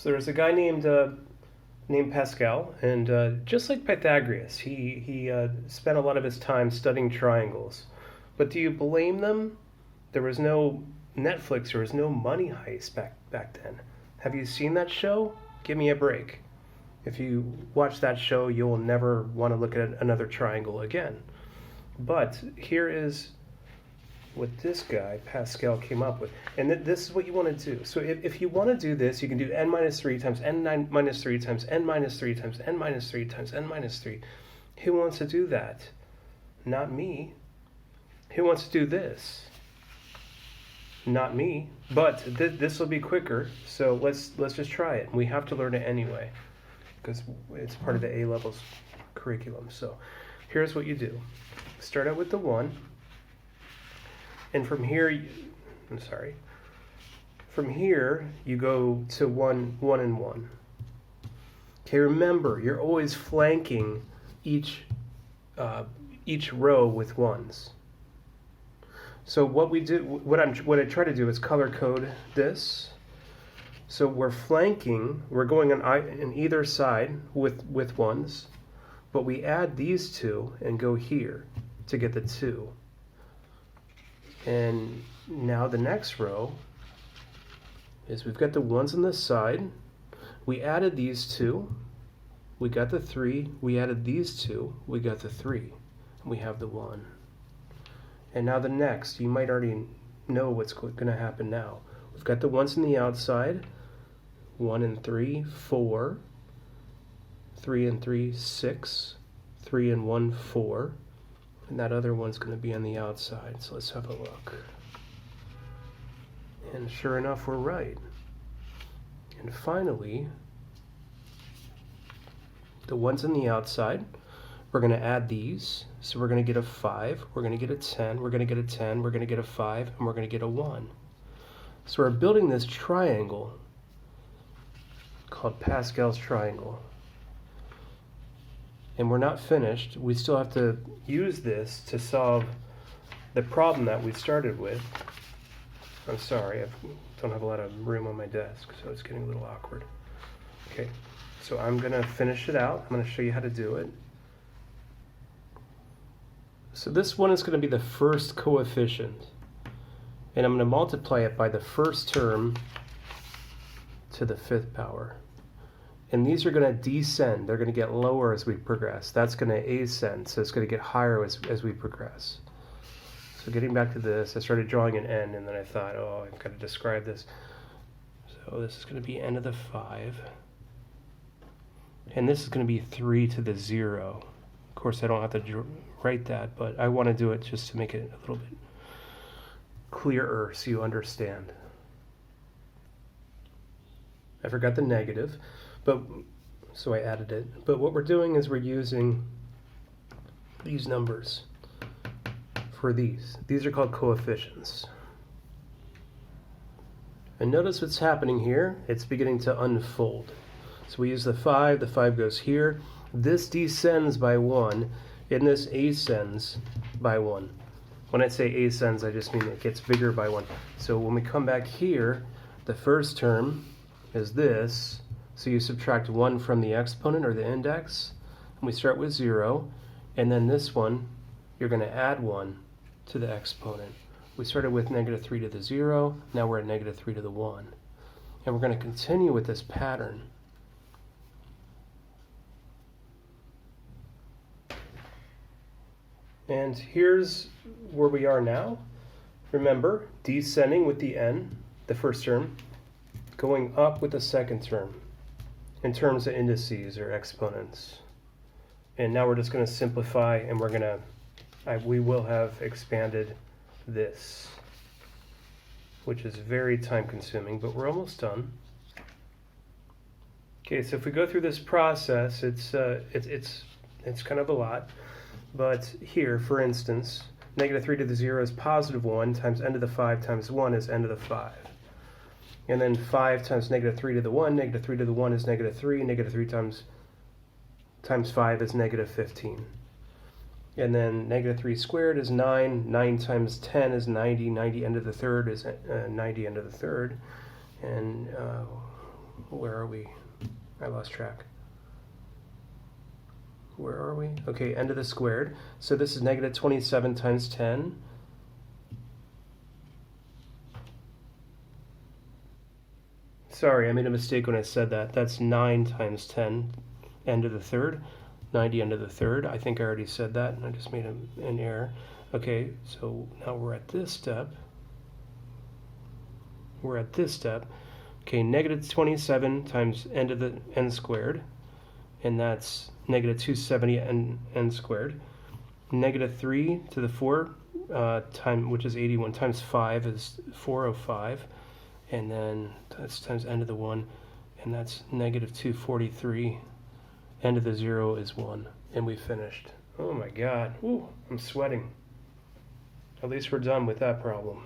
So there was a guy named Pascal, and just like Pythagoras, he spent a lot of his time studying triangles. But do you blame them? There was no Netflix, there was no Money Heist back then. Have you seen that show? Give me a break. If you watch that show, you will never want to look at another triangle again. But here is what this guy, Pascal, came up with. And this is what you want to do. So if you want to do this, you can do n minus 3 times n minus 3 times n minus 3 times n minus 3 times n minus 3. Who wants to do that? Not me. Who wants to do this? Not me. But this will be quicker, so let's just try it. We have to learn it anyway, because it's part of the A-levels curriculum. So here's what you do. Start out with the 1. And from here, from here you go to 1, 1, and 1. Okay, remember, you're always flanking each row with 1s. So what I try to do is color code this. So we're flanking, we're going on either side with 1s, but we add these 2 and go here to get the 2. And now the next row is we've got the 1s on this side. We added these 2. We got the 3. We added these 2. We got the 3. And we have the 1. And now the next, you might already know what's going to happen now. We've got the 1s on the outside. 1 and 3, 4. 3 and 3, 6. 3 and 1, 4. And that other one's going to be on the outside. So let's have a look. And sure enough, we're right. And finally, the 1's on the outside, we're going to add these. So we're going to get a 5, we're going to get a 10, we're going to get a 10, we're going to get a 5, and we're going to get a 1. So we're building this triangle called Pascal's triangle. And we're not finished. We still have to use this to solve the problem that we started with. I'm sorry, I don't have a lot of room on my desk, so it's getting a little awkward. Okay, so I'm going to finish it out. I'm going to show you how to do it. So this one is going to be the first coefficient. And I'm going to multiply it by the first term to the 5th power. And these are going to descend. They're going to get lower as we progress. That's going to ascend, so it's going to get higher as we progress. So getting back to this, I started drawing an n, and then I thought, oh, I've got to describe this. So this is going to be n to the 5. And this is going to be 3 to the 0. Of course, I don't have to write that, but I want to do it just to make it a little bit clearer so you understand. I forgot the negative. So I added it. But what we're doing is we're using these numbers for these. These are called coefficients. And notice what's happening here. It's beginning to unfold. So we use the 5 goes here. This descends by 1, and this ascends by 1. When I say ascends, I just mean it gets bigger by 1. So when we come back here, the first term is this. So you subtract 1 from the exponent or the index, and we start with 0, and then this one, you're going to add 1 to the exponent. We started with negative 3 to the 0, now we're at negative 3 to the 1. And we're going to continue with this pattern. And here's where we are now. Remember, descending with the n, the first term, going up with the second term in terms of indices or exponents. And now we're just going to simplify, and we will have expanded this, which is very time consuming, but we're almost done. Okay, so if we go through this process, it's kind of a lot. But here, for instance, negative 3 to the 0 is positive 1 times n to the 5 times 1 is n to the 5. And then 5 times negative 3 to the 1, negative 3 to the 1 is negative 3, negative 3 times 5 is negative 15. And then negative 3 squared is 9, 9 times 10 is 90, 90 n to the third is 90 n to the third. And Where are we? I lost track. Where are we? Okay, n to the squared. So this is negative 27 times 10. Sorry, I made a mistake when I said that. That's 9 times 10, n to the third. 90 n to the third. I think I already said that, and I just made an error. Okay, so now we're at this step. We're at this step. Okay, negative 27 times n to the n squared, and that's negative 270 n squared. Negative 3 to the 4, which is 81, times 5 is 405, and then that's times n to the 1, and that's negative 243. N to the 0 is 1, and we finished. Oh my God, ooh, I'm sweating. At least we're done with that problem.